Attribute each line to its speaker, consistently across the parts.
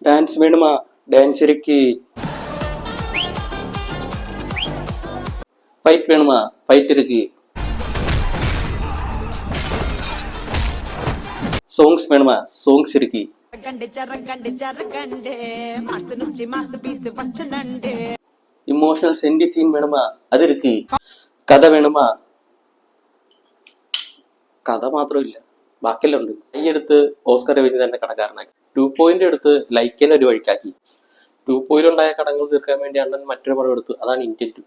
Speaker 1: Dance వేణుమా dance ఇరికి fight వేణుమా ఫైట్ ఇరికి సాంగ్స్ వేణుమా సాంగ్స్ ఇరికి ഇമോഷണൽ സെന്റി സീൻ വേണമാ അതിരിക്കി കഥ വേണമാ കഥ മാത്രമില്ല ബാക്കിയെല്ലാം ഉണ്ട്. കൈയെടുത്ത് ഓസ്കർ രവീന്ദ്രൻ തന്നെ കടക്കാരനാക്കി. 2 എടുത്ത് ലൈക്കനെ ഒരു വഴിക്കാക്കി. 2 ഉണ്ടായ കടങ്ങൾ തീർക്കാൻ വേണ്ടി അണ്ണൻ മറ്റൊരു പടം എടുത്തു. അതാണ് ഇന്ത്യൻ 2.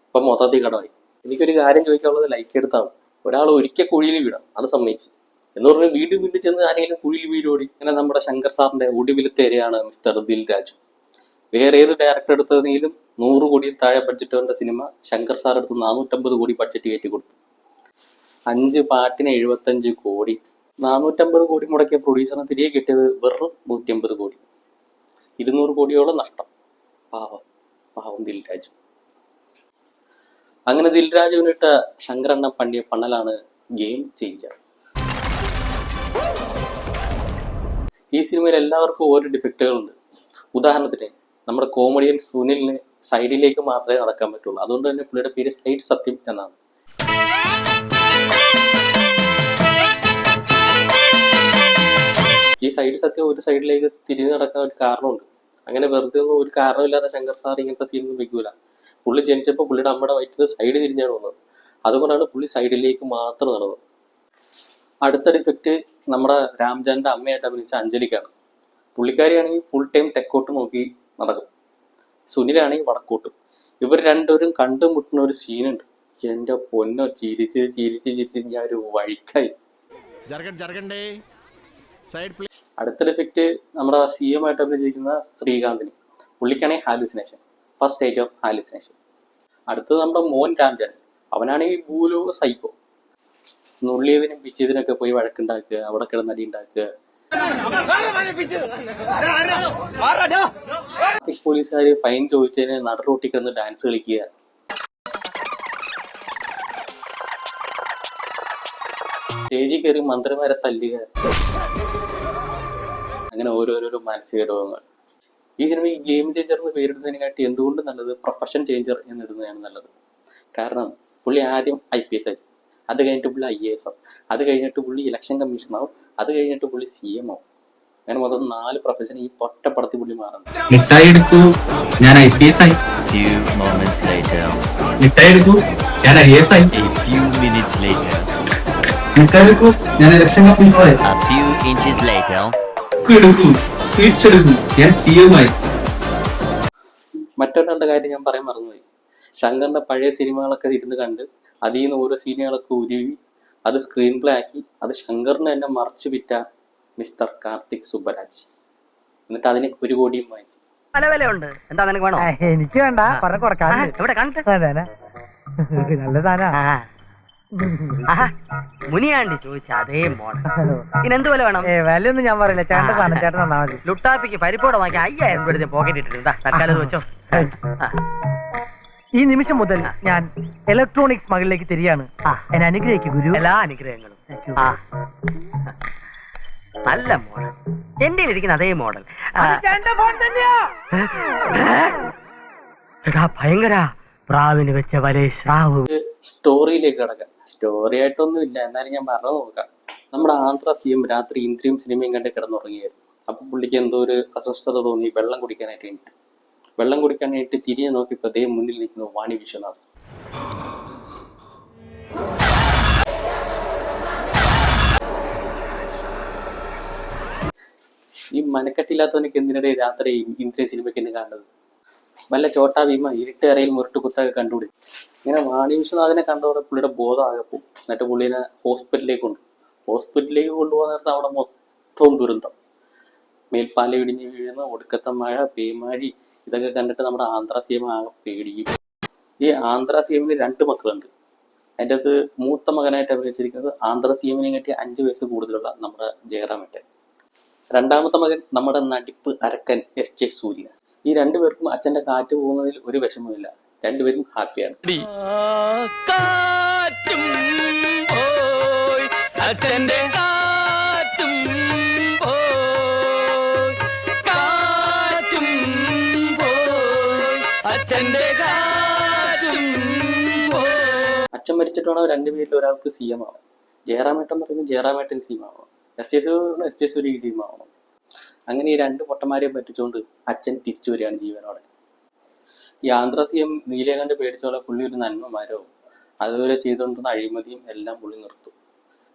Speaker 1: അപ്പൊ മൊത്തത്തിൽ കടമായി. എനിക്കൊരു കാര്യം ചോദിക്കാനുള്ളത് ലൈക്ക് എടുത്താണ്. ഒരാൾ ഒരിക്കൽ കുഴിയിൽ വീഴാം, അത് സമ്മതിച്ചു എന്ന് പറഞ്ഞ് വീണ്ടും വീണ്ടും ചെന്ന് ആരെങ്കിലും കുഴിയിൽ വീഴോടി. അങ്ങനെ നമ്മുടെ ശങ്കർ സാറിന്റെ ഒടുവിലത്തെ ഇരയാണ് മിസ്റ്റർ ദിൽ രാജു. വേറെ ഏത് ഡയറക്ടർ എടുത്തതെങ്കിലും 100 കോടിയിൽ താഴെ ബഡ്ജറ്റ് വന്ന സിനിമ ശങ്കർ സാർ എടുത്ത് 450 കോടി ബഡ്ജറ്റ് കയറ്റി കൊടുത്തു. 5 പാട്ടിന് 75 കോടി. 450 കോടി മുടക്കിയ പ്രൊഡ്യൂസറിന് തിരികെ കിട്ടിയത് വെറും 150 കോടി. 200 കോടിയോളം നഷ്ടം. പാവം ദിൽരാജു. അങ്ങനെ ദിൽരാജുവിനിട്ട ശങ്കരണ്ണ പണ്ടിയ പണ്ണലാണ് ഗെയിം ചേഞ്ചർ. ഈ സിനിമയിൽ എല്ലാവർക്കും ഓരോ ഡിഫക്റ്റുകളുണ്ട്. ഉദാഹരണത്തിന് നമ്മുടെ കോമഡിയൻ സുനിലിന് സൈഡിലേക്ക് മാത്രമേ നടക്കാൻ പറ്റുള്ളൂ. അതുകൊണ്ട് തന്നെ പുള്ളിയുടെ പേര് സൈഡ് സത്യം എന്നാണ്. ഈ സൈഡ് സത്യം ഒരു സൈഡിലേക്ക് തിരിഞ്ഞു നടക്കാൻ ഒരു കാരണമുണ്ട്. അങ്ങനെ വെറുതെ ഒന്നും ഒരു കാരണമില്ലാതെ ശങ്കർ സാർ ഇങ്ങനത്തെ സീനൊന്നും വെക്കൂല. പുള്ളി ജനിച്ചപ്പോൾ പുള്ളിയുടെ അമ്മയുടെ വയറ്റിന് സൈഡ് തിരിഞ്ഞാണ് വന്നത്. അതുകൊണ്ടാണ് പുള്ളി സൈഡിലേക്ക് മാത്രം നടന്നത്. അടുത്ത ഡിഫക്റ്റ് നമ്മുടെ രാംജാന്റെ അമ്മയായിട്ട് അഭിനയിച്ച അഞ്ജലിക്കാണ്. പുള്ളിക്കാരിയാണെങ്കിൽ ഫുൾ ടൈം തെക്കോട്ട് നോക്കി നടക്കും, സുനിലാണെങ്കിൽ വടക്കോട്ടും. ഇവർ രണ്ടുപേരും കണ്ടുമുട്ടുന്ന ഒരു സീനുണ്ട്. എന്റെ പൊന്നോ, ചിരിച്ച് ചിരിച്ച് ചിരിച്ച് ഞാൻ ഒരു വഴിക്കായി. അടുത്ത ഡിഫക്റ്റ് നമ്മുടെ CM ആയിട്ട് അഭിനയിച്ചിരിക്കുന്ന ശ്രീകാന്തിന്. പുള്ളിക്കാണെങ്കിൽ hallucination, first stage of hallucination. അടുത്തത് നമ്മുടെ മോൻ രാംജാൻ. അവനാണെങ്കിൽ ഭൂലോക സൈക്കോ. നുള്ളിയതിനും പിച്ചതിനൊക്കെ പോയി വഴക്കുണ്ടാക്കുക, അവിടെ കിടന്നടി ഉണ്ടാക്കുക. പോലീസുകാര് ഫൈൻ ചോദിച്ചതിന് നടുറോട്ടി കിടന്ന് ഡാൻസ് കളിക്കുക. സ്റ്റേജിൽ കയറി മന്ത്രിമാരെ തല്ലുക. അങ്ങനെ ഓരോരോ മാനസിക രോഗങ്ങൾ. ഈ സിനിമ ഈ ഗെയിം ചേഞ്ചർ എന്ന് പേരിടുന്നതിനെക്കാട്ടി എന്തുകൊണ്ട് നല്ലത് പ്രൊഫഷൻ ചേഞ്ചർ എന്നിടുന്നതാണ് നല്ലത്. കാരണം പുള്ളി ആദ്യം IPS ആയി, അത് കഴിഞ്ഞിട്ട് പുള്ളി IAS ആവും, അത് കഴിഞ്ഞിട്ട് പുള്ളി ഇലക്ഷൻ കമ്മീഷൻ ആവും, അത് കഴിഞ്ഞിട്ട് പുള്ളി CM ആവും. അങ്ങനെ മൊത്തം 4 പ്രൊഫഷൻ ഈ ഒറ്റപ്പടത്തിൽ പുള്ളി മാറുന്നു.
Speaker 2: മിഠായി എടുക്കൂ, ഞാൻ IPS ആയി. മിഠായി എടുക്കൂ, ഞാൻ IAS ആയി. മിഠായി എടുക്കൂ, ഞാൻ ഇലക്ഷൻ കമ്മീഷണർ ആയി. എടുക്കൂ, സ്വീറ്റ്സ് എടുക്കൂ, ഞാൻ CM ആയി.
Speaker 1: മറ്റൊരാളുടെ കാര്യം ഞാൻ പറയാൻ മറന്നുപോയി. ശങ്കറിന്റെ പഴയ സിനിമകളൊക്കെ ഇരുന്ന് കണ്ട് അതിൽ നിന്ന് ഓരോ സീനുകളൊക്കെ ഉരുവി അത് സ്ക്രീൻ പ്ലേ ആക്കി അത് ശങ്കറിന് തന്നെ മറച്ചു വിറ്റ മിസ്റ്റർ കാർത്തിക് സുബ്ബരാജ്. എന്നിട്ട് അതിന് 1 കോടിയും വാങ്ങിച്ചു.
Speaker 3: പല വിലയുണ്ട്. എന്താ നിനക്ക് വേണോ?
Speaker 4: എനിക്ക് വേണ്ട,
Speaker 3: മുനിയാണ്ടി ചോദിച്ച അതേ മോഡൽ. ഇതിനെന്ത് വില വേണം?
Speaker 4: വിലയൊന്നും ഞാൻ പറയില്ല, ചേട്ടൻ സാധനം ചേട്ടൻ തന്നാ മതി.
Speaker 3: ലുട്ടാപ്പിക്ക് പരിപ്പോടെ വാങ്ങി 5000 രൂപ പോക്കറ്റ് ഇട്ടിട്ടുണ്ട്. തൽക്കാലം വെച്ചോ.
Speaker 4: ഈ നിമിഷം മുതൽ ഞാൻ ഇലക്ട്രോണിക്സ് മകളിലേക്ക് തിരിയാണ്. എന്നെ അനുഗ്രഹിക്കും ഗുരു.
Speaker 3: എല്ലാ അനുഗ്രഹങ്ങളും. നല്ല മോഡൽ, എന്റെ ഇരിക്കുന്ന അതേ മോഡൽ. ഭയങ്കര പ്രാവിന് വെച്ച വലേ ശ്രാവ്.
Speaker 1: സ്റ്റോറിയിലേക്ക് കിടക്കാം. സ്റ്റോറി ആയിട്ടൊന്നും ഇല്ല, എന്നാലും ഞാൻ പറഞ്ഞു നോക്കാം. നമ്മുടെ ആന്ധ്ര CM രാത്രി ഇന്ദ്രിയും സിനിമയും കണ്ട് കിടന്നുറങ്ങിയായിരുന്നു. അപ്പൊ പുള്ളിക്ക് എന്തോ ഒരു അസ്വസ്ഥത തോന്നി. വെള്ളം കുടിക്കാനായിട്ട് തിരിഞ്ഞു നോക്കിയപ്പോ അതേ മുന്നിൽ നിൽക്കുന്നു വാണി വിശ്വനാഥ്. ഈ മനക്കെട്ടില്ലാത്തവനക്ക് എന്തിനിടെ രാത്രി ഇന്ദ്രിയ സിനിമയ്ക്ക് എന്ന് കാണുന്നത്? വല്ല ചോട്ടാ ഭീമ ഇരുട്ടേറയിൽ മുരട്ട് കുത്തൊക്കെ കണ്ടുപിടി. ഇങ്ങനെ വാണി വിശ്വനാഥിനെ കണ്ടതോടെ പുള്ളിയുടെ ബോധം ആകെപ്പോവും. എന്നിട്ട് പുള്ളിനെ ഹോസ്പിറ്റലിലേക്ക് കൊണ്ടുപോകാൻ നേരത്തെ അവിടെ മൊത്തം ദുരന്തം. മേൽപ്പാല ഇടിഞ്ഞ് വീഴുന്ന ഒടുക്കത്തെ മഴ, പേമാരി, ഇതൊക്കെ കണ്ടിട്ട് നമ്മുടെ ആന്ധ്ര CM ആകെ പേടിക്കും. ഈ ആന്ധ്ര CMന് 2 മക്കളുണ്ട്. അതിൻ്റെ അത് മൂത്ത മകനായിട്ട് അഭിനയിച്ചിരിക്കുന്നത് ആന്ധ്ര CMനെ കാട്ടി 5 വയസ്സ് കൂടുതലുള്ള നമ്മുടെ ജയറാമേട്ടൻ. രണ്ടാമത്തെ മകൻ നമ്മുടെ നടിപ്പ് അരക്കൻ SJ സൂര്യ. ഈ 2 പേർക്കും അച്ഛന്റെ കാറ്റ് പോകുന്നതിൽ ഒരു വിഷമമില്ല. 2 പേരും ഹാപ്പിയാണ്. അച്ഛന്റെ കാറ്റും അച്ഛൻ മരിച്ചിട്ടാണ് രണ്ടുപേരിൽ ഒരാൾക്ക് സി എം ആവാൻ. ജയറാമേട്ടൻ പറയുന്നത് ജയറാമേട്ടൻ സി എം ആവണം, എസ് ടി സൂര്യ സി എം ആവണം. അങ്ങനെ ഈ രണ്ട് പൊട്ടന്മാരെയും പറ്റിച്ചുകൊണ്ട് അച്ഛൻ തിരിച്ചു വരികയാണ് ജീവനോടെ. ഈ ആന്ധ്ര സി എം നീലകണ്ഠ പേടിച്ചോളെ പുള്ളി ഒരു നന്മമാരോ അതുവരെ ചെയ്തുകൊണ്ടിരുന്ന അഴിമതിയും എല്ലാം പുള്ളി നിർത്തും.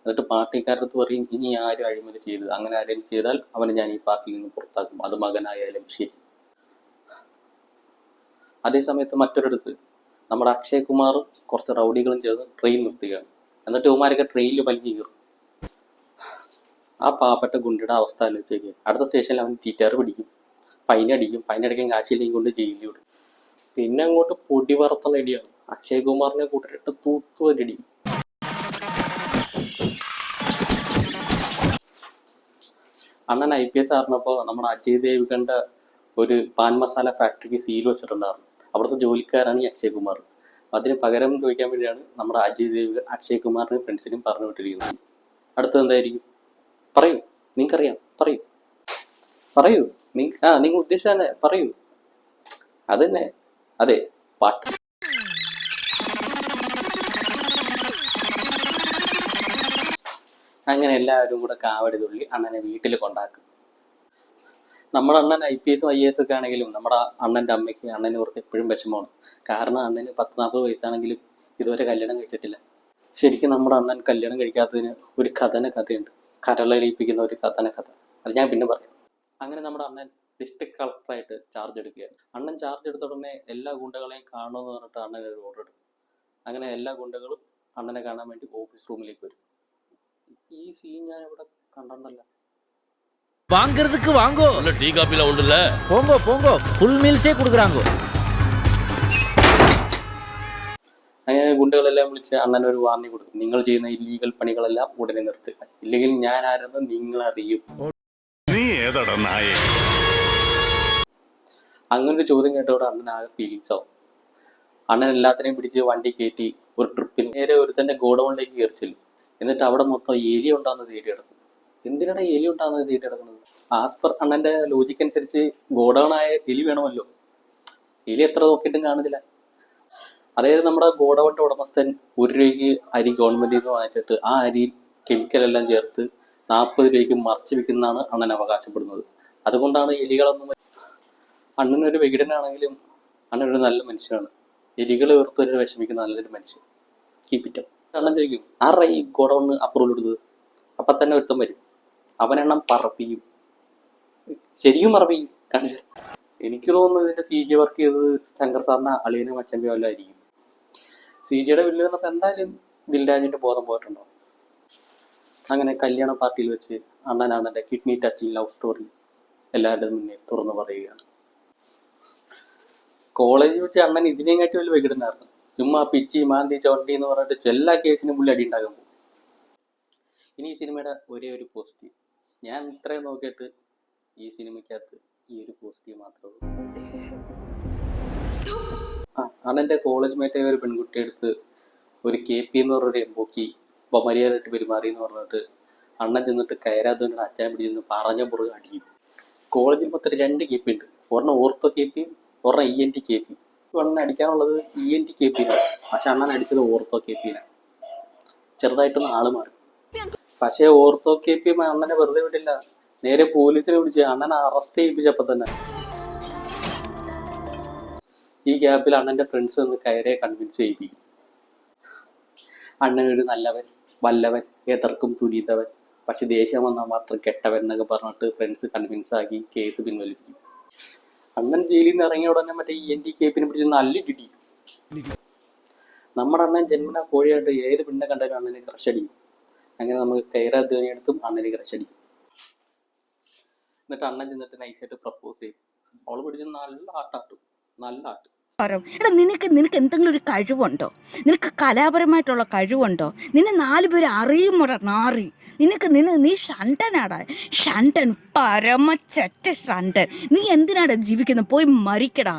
Speaker 1: എന്നിട്ട് പാർട്ടിക്കാരുടെ അടുത്ത് പറയും, ഇനി ആരും അഴിമതി ചെയ്ത് അങ്ങനെ ആരെങ്കിലും ചെയ്താൽ അവനെ ഞാൻ ഈ പാർട്ടിയിൽ നിന്ന് പുറത്താക്കും, അത് മകനായാലും ശരി. അതേസമയത്ത് മറ്റൊരിടത്ത് നമ്മുടെ അക്ഷയ് കുമാറും കുറച്ച് റൗഡികളും ചേർന്ന് ട്രെയിൻ നിർത്തുകയാണ്. എന്നിട്ട് ഇവന്മാരൊക്കെ ട്രെയിനിൽ വലിഞ്ഞു കയറും. ആ പാവപ്പെട്ട ഗുണ്ടിയുടെ അവസ്ഥ ആലോചിച്ചേക്ക്. അടുത്ത സ്റ്റേഷനിൽ അവൻ ടീറ്റർ പിടിക്കും, ഫൈൻ അടിക്കാൻ കാശിലേക്ക് കൊണ്ട് ജയിലിൽ വിടും. പിന്നെ അങ്ങോട്ട് പൊടി പറത്തുന്ന ഇടിയാണ്. അക്ഷയ് കുമാറിനെ കൂട്ടിട്ട് തൂത്തുവരടിക്കും. അണ്ണൻ IPS ആയിരുന്നപ്പോ നമ്മുടെ അജയ് ദേവ്ഗണ്ട ഒരു പാൻ മസാല ഫാക്ടറിക്ക് സീൽ വെച്ചിട്ടുണ്ടായിരുന്നു. അവിടുത്തെ ജോലിക്കാരാണ് ഈ അക്ഷയ് കുമാർ. അതിന് പകരം ചോദിക്കാൻ വേണ്ടിയാണ് നമ്മുടെ അജയ് ദേവ്ഗൺ അക്ഷയ് കുമാറിനെയും ഫ്രണ്ട്സിനെയും പറഞ്ഞു വിട്ടിരിക്കുന്നത്. അടുത്തത് എന്തായിരിക്കും? പറയൂ, നിങ്ങൾക്കറിയാം, പറയൂ. നിങ്ങൾ ഉദ്ദേശിച്ച തന്നെ പറയൂ. അത് തന്നെ, അതെ, പാട്ട്. അങ്ങനെ എല്ലാവരും കൂടെ കാവടി തുള്ളി അണ്ണനെ വീട്ടിൽ കൊണ്ടാക്കും. നമ്മുടെ അണ്ണൻ IPS IAS ഒക്കെ ആണെങ്കിലും നമ്മുടെ അണ്ണൻ്റെ അമ്മയ്ക്ക് അണ്ണനെ ഓർത്ത് എപ്പോഴും വിഷമമാണ്. കാരണം അണ്ണന് 10-40 വയസ്സാണെങ്കിലും ഇതുവരെ കല്യാണം കഴിച്ചിട്ടില്ല. ശരിക്കും നമ്മുടെ അണ്ണൻ കല്യാണം കഴിക്കാത്തതിന് ഒരു കഥയുണ്ട്, കരളടിപ്പിക്കുന്ന ഒരു കഥ. അത് ഞാൻ പിന്നെ പറയാം. അങ്ങനെ നമ്മുടെ അണ്ണൻ ഡിസ്ട്രിക്ട് കളക്ടറായിട്ട് ചാർജ് എടുക്കുകയാണ്. അണ്ണൻ ചാർജ് എടുത്ത ഉടനെ എല്ലാ ഗുണ്ടകളെയും കാണുമെന്ന് പറഞ്ഞിട്ട് അണ്ണൻ ഒരു ഓർഡർ എടുക്കും. അങ്ങനെ എല്ലാ ഗുണ്ടകളും അണ്ണനെ കാണാൻ വേണ്ടി ഓഫീസ് റൂമിലേക്ക് വരും. ഈ സീൻ ഞാൻ ഇവിടെ കണ്ടല്ല.
Speaker 5: வாங்குறதுக்கு வாங்கோ,
Speaker 6: இல்ல டீ காபில உண்டுல,
Speaker 5: போங்கோ ஃபுல் மீல்ஸே கொடுக்குறாங்கோ.
Speaker 1: അങ്ങനെ ഗുണ്ടകളെല്ലാം വിളിച്ച് അണ്ണൻ ഒരു വാർണിംഗ് കൊടുക്കും, നിങ്ങൾ ചെയ്യുന്ന ഇല്ലീഗൽ പണികളെല്ലാം ഉടനെ നിർത്തുക, ഇല്ലെങ്കിൽ ഞാൻ ആരെന്ന് നിങ്ങൾ അറിയും.
Speaker 6: നീ ഏതടാ നായേ?
Speaker 1: അങ്ങനെ ഒരു ചോദ്യം കേട്ടോടെ അണ്ണൻ ആകെ ഫീലിങ്സ് ആവും. അണ്ണൻ എല്ലാത്തിനെയും പിടിച്ച് വണ്ടി കയറ്റി ഒരു ട്രിപ്പിന് നേരെ ഒരുത്തന്റെ ഗോഡൌണിലേക്ക് കയറി ചെല്ലും. എന്നിട്ട് അവിടെ മൊത്തം എലി ഉണ്ടാകുന്ന തേടി കിടക്കും. എന്തിനാണ് എലി ഉണ്ടാകുന്നത് തേടി കിടക്കുന്നത്? ആസ് പെർ അണ്ണന്റെ ലോജിക്ക് അനുസരിച്ച് ഗോഡൌൺ ആയ എലി വേണമല്ലോ. എലി എത്ര നോക്കിയിട്ടും കാണുന്നില്ല. അതായത് നമ്മുടെ ഗോഡൌണിന്റെ ഉടമസ്ഥൻ 1 രൂപയ്ക്ക് അരി ഗവൺമെന്റിൽ നിന്ന് വാങ്ങിച്ചിട്ട് ആ അരിയിൽ കെമിക്കലെല്ലാം ചേർത്ത് 40 രൂപയ്ക്ക് മറച്ചു വെക്കുന്നതാണ് അണ്ണൻ അവകാശപ്പെടുന്നത്. അതുകൊണ്ടാണ് എലികളൊന്നും. അണ്ണനൊരു വികടനാണെങ്കിലും അണ്ണനൊരു നല്ല മനുഷ്യനാണ്. എലികൾ വെറുത്തൊരു വിഷമിക്കുന്ന നല്ലൊരു മനുഷ്യൻ. കീപ്പിറ്റം. അണ്ണൻ ചോദിക്കും, ആരുടെ ഈ ഗോഡൌണ് അപ്രൂവൽ എടുത്തത്? അപ്പൊ തന്നെ ഒരുത്തം വരും, അവനെണ്ണം പറപ്പിക്കും. ശരിക്കും പറപ്പിക്കും. കാണിച്ചു. എനിക്ക് തോന്നുന്നത് ഇതിന്റെ CG വർക്ക് ചെയ്തത് ശങ്കർ സാറിന്റെ അളിയനെ മച്ചമ്പി വല്ലതും ആയിരിക്കും. CGയുടെ ബില്ല് പറഞ്ഞപ്പോ എന്തായാലും ദിൽരാജിന്റെ ബോധം പോയിട്ടുണ്ടോ. അങ്ങനെ കല്യാണ പാർട്ടിയിൽ വെച്ച് അണ്ണൻ്റെ കിഡ്നി ടച്ചിങ് ലവ് സ്റ്റോറി എല്ലാവരുടെ മുന്നേ തുറന്നു പറയുകയാണ്. കോളേജിൽ വെച്ച് അണ്ണൻ ഇതിനെയും കാട്ടി വലിയ വികടനായിരുന്നു. ചുമ്മാ പിച്ചി മാന്തി ചവിട്ടി എന്ന് പറഞ്ഞിട്ട് എല്ലാ കേസിനും പുള്ളി അടി ഉണ്ടാകാൻ പോകും. ഇനി ഈ സിനിമയുടെ ഒരേ ഒരു പോസിറ്റീവ്, ഞാൻ ഇത്രയും നോക്കിയിട്ട് ഈ സിനിമയ്ക്കകത്ത് ഈ ഒരു പോസിറ്റീവ് മാത്രമേ ഉള്ളൂ. അണ്ണൻ്റെ കോളേജ് മേറ്റായ ഒരു പെൺകുട്ടി എടുത്ത് ഒരു KP എന്ന് പറഞ്ഞൊരു എംബോക്കി മര്യാദയായിട്ട് പെരുമാറി എന്ന് പറഞ്ഞിട്ട് അണ്ണൻ ചെന്നിട്ട് കയറാത്തവൻ്റെ അച്ഛനെ പിടിച്ചെന്ന് പറഞ്ഞ പുറകെ അടിക്കും. കോളേജിൽ മൊത്തം 2 KP ഉണ്ട്. ഒരെണ്ണം ഓർത്തോ KP, ഒരെണ്ണം ENT KP. അണ്ണൻ അടിക്കാനുള്ളത് ENT KP ആണ്, പക്ഷെ അണ്ണൻ അടിച്ചത് ഓർത്തോ KP-നെ. ചെറുതായിട്ടൊന്ന് ആള് മാറി. പക്ഷെ ഓർത്തോ KP അണ്ണനെ വെറുതെ വിട്ടില്ല, നേരെ പോലീസിനെ വിളിച്ച് അണ്ണനെ അറസ്റ്റ് ചെയ്യിപ്പിച്ചപ്പോ തന്നെ. ഈ ഗ്യാപ്പിൽ അണ്ണന്റെ ഫ്രണ്ട്സ് ഒന്ന് കയറെ കൺവിൻസ് ചെയ്യിപ്പിക്കും. അണ്ണനൊരു നല്ലവൻ, വല്ലവൻ, എതർക്കും തുനിതവൻ, പക്ഷെ ദേഷ്യം വന്നാൽ മാത്രം കെട്ടവൻ എന്നൊക്കെ പറഞ്ഞിട്ട് ഫ്രണ്ട്സ് കൺവിൻസ് ആക്കി കേസ് പിൻവലിപ്പിക്കും. അണ്ണൻ ജയിലിൽ നിന്ന് ഇറങ്ങിയ ഉടനെ മറ്റേ ENT KP-നെ പിടിച്ച് നല്ല ഇടി. നമ്മുടെ അണ്ണൻ ജന്മനാ കോഴിയായിട്ട് ഏത് പെണ്ണെ കണ്ടാലും അണ്ണനെ ക്രഷ് അടിക്കും. അങ്ങനെ നമുക്ക് കയറാത്തവനെടുത്തും അണ്ണനെ ക്രഷ് അടിക്കും. എന്നിട്ട് അണ്ണൻ ചെന്നിട്ട് നൈസായിട്ട് പ്രപ്പോസ് ചെയ്യും. അവള് പിടിച്ച് നല്ല ആട്ടാട്ടും, നല്ല ആട്ട്.
Speaker 7: എടാ നിനക്ക് എന്തെങ്കിലും ഒരു കഴിവുണ്ടോ? നിനക്ക് കലാപരമായിട്ടുള്ള കഴിവുണ്ടോ? നിന്നെ 4 പേര് അറിയുമോടാ നാറി. നീ ഷണ്ടനാടാ, ഷണ്ടൻ, പരമച്ചറ്റ ഷണ്ടൻ. നീ എന്തിനാടാ ജീവിക്കുന്നത്? പോയി മരിക്കടാ.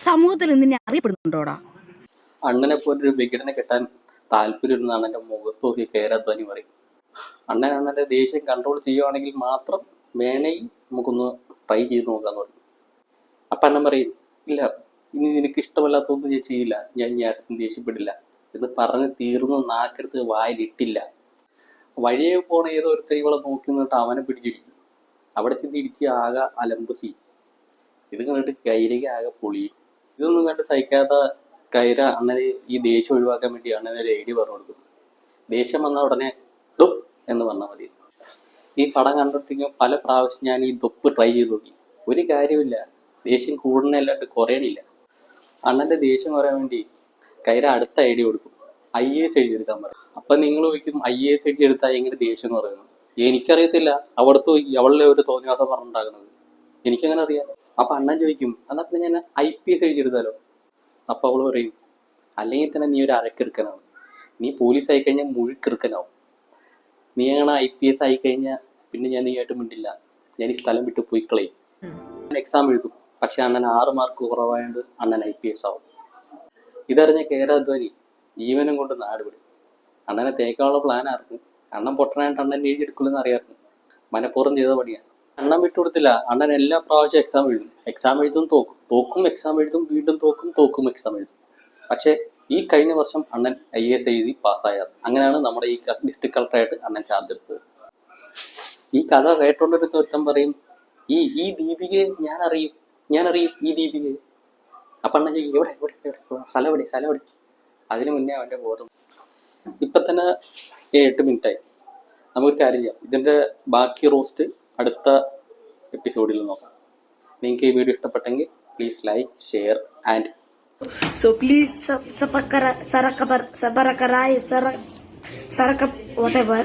Speaker 7: സമൂഹത്തിൽ നിന്നെ അറിയപ്പെടുന്നുണ്ടോടാ?
Speaker 1: അണ്ണനെ പോലൊരു വികടനെ കെട്ടാൻ താല്പര്യം അണ്ണന്റെ മുഖത്ത് നോക്കി കയറാത്തവനി പറയും. അണ്ണന്റെ ദേഷ്യം കൺട്രോൾ ചെയ്യുവാണെങ്കിൽ മാത്രം വേണമെങ്കിൽ നമുക്കൊന്ന് ട്രൈ ചെയ്ത് നോക്കാന്ന് പറയും. അപ്പൊ അണ്ണൻ പറയും, ഇല്ല ഇനി നിനക്ക് ഇഷ്ടമല്ലാത്തൊന്നും ഞാൻ ചെയ്യില്ല, ഞാൻ ആർക്കും ദേഷ്യപ്പെടില്ല എന്ന് പറഞ്ഞ് തീർന്ന് നാക്കെടുത്ത് വായിലിട്ടില്ല. വഴിയെ പോണ ഏതോ ഒരുത്തൻ ഇവളെ നോക്കി നിന്നിട്ട് അവനെ പിടിച്ചിടിക്കും. അവിടെ ചെന്ന് ഇടിച്ച് ആകെ അലമ്പസി. ഇത് കണ്ടിട്ട് കൈരയ്ക്ക് ആകെ പൊളിയും. ഇതൊന്നും കണ്ട് സഹിക്കാത്ത കൈര അണ്ണന് ഈ ദേഷ്യം ഒഴിവാക്കാൻ വേണ്ടി അണ്ണന് ഒരു ഐഡിയ പറഞ്ഞു കൊടുക്കും. ദേഷ്യം വന്ന ഉടനെ ദുപ്പ് എന്ന് പറഞ്ഞാൽ മതി. ഈ പടം കണ്ടിട്ടിരിക്കുമ്പോൾ പല പ്രാവശ്യം ഞാൻ ഈ ദുപ്പ് ട്രൈ ചെയ്ത് നോക്കി. ഒരു കാര്യമില്ല, ദേഷ്യം കൂടുന്നല്ലാണ്ട് കുറയണില്ല. അണ്ണന്റെ ദേഷ്യം കുറയാൻ വേണ്ടി കൈര അടുത്ത ഐഡിയ കൊടുക്കും, IAS എഴുതിയെടുക്കാൻ പറയും. അപ്പൊ നിങ്ങൾ ചോദിക്കും IAS എഴുതിയെടുത്താൽ എങ്ങനെ ദേഷ്യം എന്ന് പറയുന്നത്? എനിക്കറിയത്തില്ല, അവിടുത്തെ അവളുടെ ഒരു തോന്നിയാസം പറഞ്ഞിട്ടുണ്ടാകുന്നത് എനിക്കങ്ങനെ അറിയാം. അപ്പൊ അണ്ണൻ ചോദിക്കും, എന്നാ പിന്നെ ഞാൻ IPS എഴുതിയെടുത്താലോ? അപ്പൊ അവള് പറയും, അല്ലെങ്കിൽ തന്നെ നീ ഒരു അരക്കിറുക്കനാണ്, നീ പോലീസ് ആയിക്കഴിഞ്ഞാൽ മുഴുക്കിറുക്കനാവും, നീ അങ്ങനെ IPS ആയിക്കഴിഞ്ഞാൽ പിന്നെ ഞാൻ നീ ആയിട്ട് മിണ്ടില്ല, ഞാൻ ഈ സ്ഥലം വിട്ട് പോയി കളയും. എക്സാം എഴുതും, പക്ഷെ അണ്ണൻ 6 മാർക്ക് കുറവായതുകൊണ്ട് അണ്ണൻ IPS ആവും. ഇതറിഞ്ഞ കേരളധ്വനി ജീവനും കൊണ്ട് നാട് വിടും. അണ്ണനെ തേക്കാനുള്ള പ്ലാൻ ആർക്കും. അണ്ണൻ പൊട്ടനായിട്ട് അണ്ണൻ എഴുതിയെടുക്കില്ലെന്ന് അറിയാമായിരുന്നു. മനഃപൂർവ്വം ചെയ്ത പണിയാണ്. അണ്ണൻ വിട്ടുകൊടുത്തില്ല. അണ്ണൻ എല്ലാ പ്രാവശ്യം എക്സാം എഴുതും. എക്സാം എഴുതും, തോക്കും, എക്സാം എഴുതും, വീണ്ടും തോക്കും, എക്സാം എഴുതും. പക്ഷെ ഈ കഴിഞ്ഞ വർഷം അണ്ണൻ IAS എഴുതി പാസ്സായത്. അങ്ങനെയാണ് നമ്മുടെ ഈ ഡിസ്ട്രിക്ട് കളക്ടറായിട്ട് അണ്ണൻ ചാർജ് എടുത്തത്. ഈ കഥ കേട്ടോണ്ടൊരു ഒരുത്തൻ പറയും, ഈ ദീപികയെ ഞാൻ അറിയും ഈ ദീപികയെ. അപ്പൊ അണ്ണൻ ചോദിക്കും, എവിടെ സ്ഥലം എവിടെ? അതിനു മുന്നേ അവന്റെ ബോധം. ഇപ്പൊ തന്നെ 8 മിനിറ്റായി. നമുക്ക് കാര്യം ചെയ്യാം, ഇതിന്റെ ബാക്കി റോസ്റ്റ് അടുത്ത എപ്പിസോഡിൽ നോക്കാം. നിങ്ങൾക്ക് ഈ വീഡിയോ ഇഷ്ടപ്പെട്ടെങ്കിൽ please like, share and
Speaker 8: So please subscribe, whatever.